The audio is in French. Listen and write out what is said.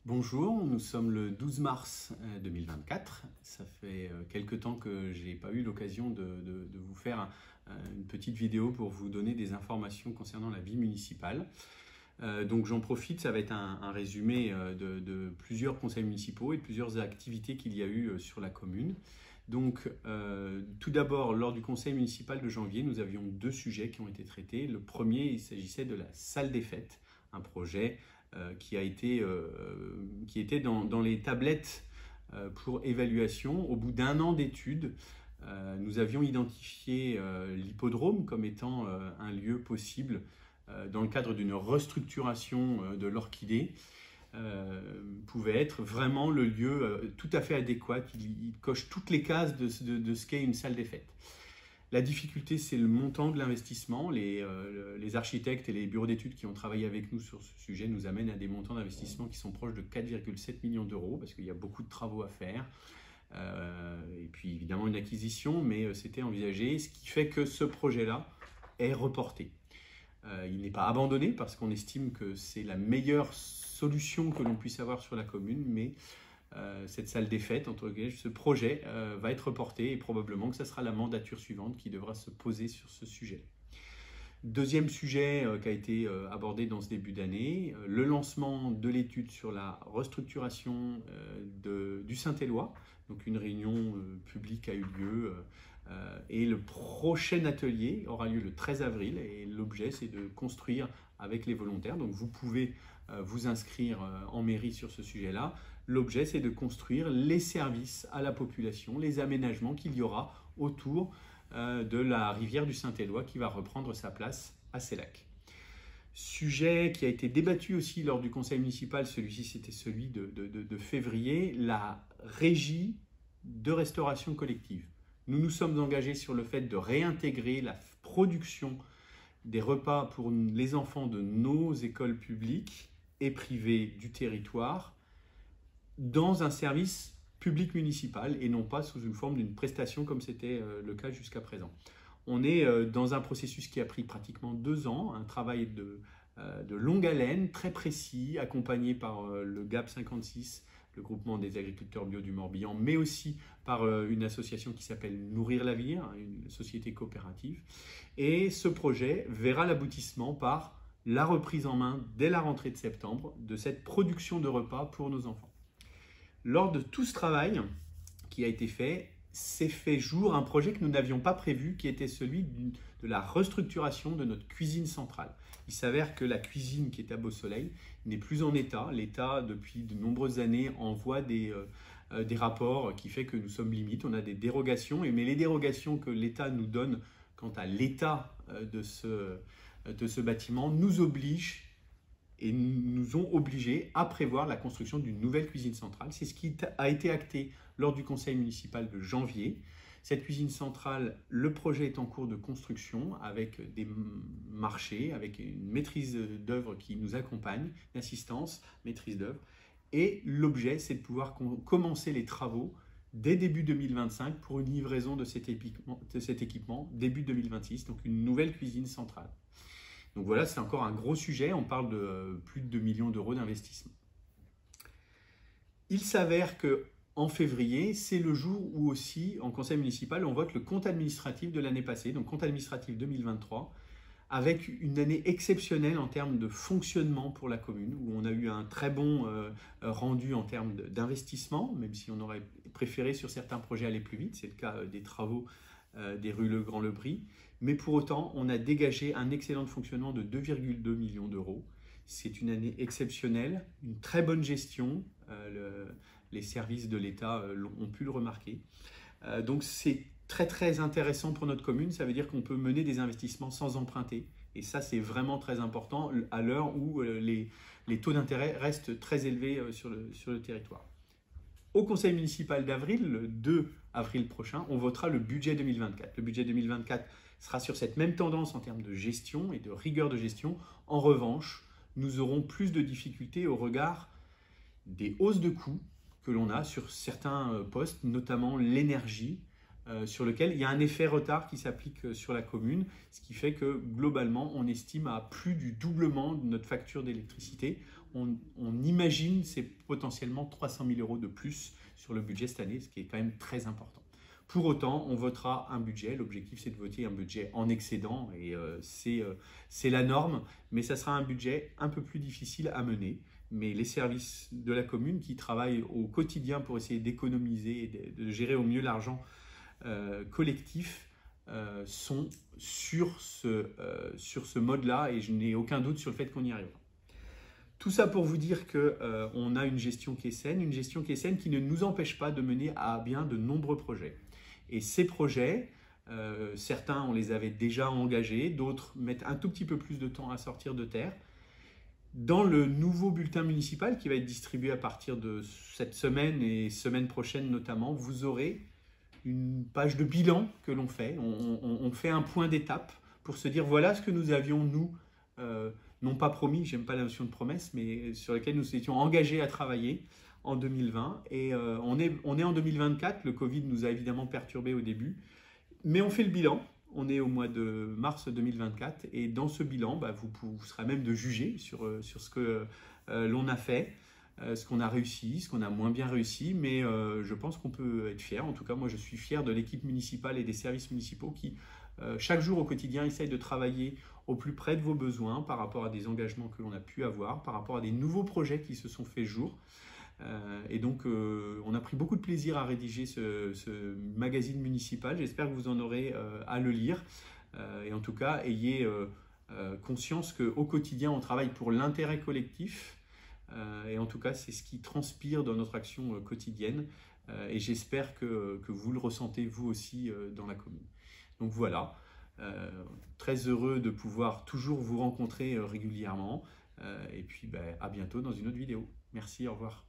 Bonjour, nous sommes le 12 mars 2024. Ça fait quelque temps que je n'ai pas eu l'occasion de vous faire une petite vidéo pour vous donner des informations concernant la vie municipale. Donc j'en profite, ça va être un résumé de plusieurs conseils municipaux et de plusieurs activités qu'il y a eu sur la commune. Donc tout d'abord, lors du conseil municipal de janvier, nous avions deux sujets qui ont été traités. Le premier, il s'agissait de la salle des fêtes, un projet qui était dans les tablettes pour évaluation. Au bout d'un an d'études, nous avions identifié l'hippodrome comme étant un lieu possible dans le cadre d'une restructuration de l'orchidée. Pouvait être vraiment le lieu tout à fait adéquat. Il coche toutes les cases de ce qu'est une salle des fêtes. La difficulté, c'est le montant de l'investissement. Les architectes et les bureaux d'études qui ont travaillé avec nous sur ce sujet nous amènent à des montants d'investissement qui sont proches de 4,7 millions d'euros parce qu'il y a beaucoup de travaux à faire. Et puis évidemment une acquisition, mais c'était envisagé, ce qui fait que ce projet-là est reporté. Il n'est pas abandonné parce qu'on estime que c'est la meilleure solution que l'on puisse avoir sur la commune, mais cette salle des fêtes, ce projet va être reporté et probablement que ce sera la mandature suivante qui devra se poser sur ce sujet. Deuxième sujet qui a été abordé dans ce début d'année, le lancement de l'étude sur la restructuration du Saint-Éloi. Donc une réunion publique a eu lieu et le prochain atelier aura lieu le 13 avril et l'objet c'est de construire avec les volontaires. Donc vous pouvez vous inscrire en mairie sur ce sujet-là. L'objet c'est de construire les services à la population, les aménagements qu'il y aura autour de la rivière du Saint-Éloi qui va reprendre sa place à Sellac. Sujet qui a été débattu aussi lors du conseil municipal, celui-ci c'était celui de février, la régie de restauration collective. Nous nous sommes engagés sur le fait de réintégrer la production des repas pour les enfants de nos écoles publiques et privées du territoire dans un service public municipal et non pas sous une forme d'une prestation comme c'était le cas jusqu'à présent. On est dans un processus qui a pris pratiquement 2 ans, un travail de longue haleine, très précis, accompagné par le GAP 56, le groupement des agriculteurs bio du Morbihan, mais aussi par une association qui s'appelle Nourrir la Vie, une société coopérative. Et ce projet verra l'aboutissement par la reprise en main dès la rentrée de septembre de cette production de repas pour nos enfants. Lors de tout ce travail qui a été fait, s'est fait jour un projet que nous n'avions pas prévu, qui était celui de la restructuration de notre cuisine centrale. Il s'avère que la cuisine qui est à Beau-Soleil n'est plus en état. L'État, depuis de nombreuses années, envoie des rapports qui fait que nous sommes limites. On a des dérogations, mais les dérogations que l'État nous donne quant à l'état de ce bâtiment nous obligent et nous ont obligés à prévoir la construction d'une nouvelle cuisine centrale. C'est ce qui a été acté lors du conseil municipal de janvier. Cette cuisine centrale, le projet est en cours de construction avec des marchés, avec une maîtrise d'œuvre qui nous accompagne, d'assistance, maîtrise d'œuvre. Et l'objet, c'est de pouvoir commencer les travaux dès début 2025 pour une livraison de cet équipement début 2026, donc une nouvelle cuisine centrale. Donc voilà, c'est encore un gros sujet, on parle de plus de 2 millions d'euros d'investissement. Il s'avère qu'en février, c'est le jour où aussi, en conseil municipal, on vote le compte administratif de l'année passée, donc compte administratif 2023, avec une année exceptionnelle en termes de fonctionnement pour la commune, où on a eu un très bon rendu en termes d'investissement, même si on aurait préféré sur certains projets aller plus vite, c'est le cas des travaux des rues Le Grand-Lebris. Mais pour autant, on a dégagé un excellent fonctionnement de 2,2 millions d'euros. C'est une année exceptionnelle, une très bonne gestion. Les services de l'État ont pu le remarquer. Donc c'est très très intéressant pour notre commune. Ça veut dire qu'on peut mener des investissements sans emprunter. Et ça, c'est vraiment très important à l'heure où les taux d'intérêt restent très élevés sur le territoire. Au conseil municipal d'avril, le 2 avril prochain, on votera le budget 2024. Le budget 2024 sera sur cette même tendance en termes de gestion et de rigueur de gestion. En revanche, nous aurons plus de difficultés au regard des hausses de coûts que l'on a sur certains postes, notamment l'énergie, sur lequel il y a un effet retard qui s'applique sur la commune, ce qui fait que globalement, on estime à plus du doublement de notre facture d'électricité. On imagine c'est potentiellement 300 000 € de plus sur le budget cette année, ce qui est quand même très important. Pour autant, on votera un budget. L'objectif, c'est de voter un budget en excédent et c'est la norme, mais ça sera un budget un peu plus difficile à mener. Mais les services de la commune qui travaillent au quotidien pour essayer d'économiser et de gérer au mieux l'argent collectif sont sur ce mode-là et je n'ai aucun doute sur le fait qu'on y arrivera. Tout ça pour vous dire qu'on a une gestion qui est saine, qui ne nous empêche pas de mener à bien de nombreux projets. Et ces projets, certains on les avait déjà engagés, d'autres mettent un tout petit peu plus de temps à sortir de terre. Dans le nouveau bulletin municipal qui va être distribué à partir de cette semaine et semaine prochaine notamment, vous aurez une page de bilan que l'on fait. On fait un point d'étape pour se dire voilà ce que nous avions, nous, non pas promis, j'aime pas la notion de promesse, mais sur lequel nous étions engagés à travailler en 2020. Et on est en 2024, le Covid nous a évidemment perturbés au début, mais on fait le bilan. On est au mois de mars 2024 et dans ce bilan, vous serez à même de juger sur ce que l'on a fait, ce qu'on a réussi, ce qu'on a moins bien réussi, mais je pense qu'on peut être fier. En tout cas, moi, je suis fier de l'équipe municipale et des services municipaux qui, chaque jour au quotidien, essayent de travailler au plus près de vos besoins par rapport à des engagements que l'on a pu avoir, par rapport à des nouveaux projets qui se sont faits jour. Et donc, on a pris beaucoup de plaisir à rédiger ce magazine municipal. J'espère que vous en aurez à le lire. Et en tout cas, ayez conscience qu'au quotidien, on travaille pour l'intérêt collectif. Et en tout cas, c'est ce qui transpire dans notre action quotidienne. Et j'espère que vous le ressentez vous aussi dans la commune. Donc voilà, très heureux de pouvoir toujours vous rencontrer régulièrement. Et puis à bientôt dans une autre vidéo. Merci, au revoir.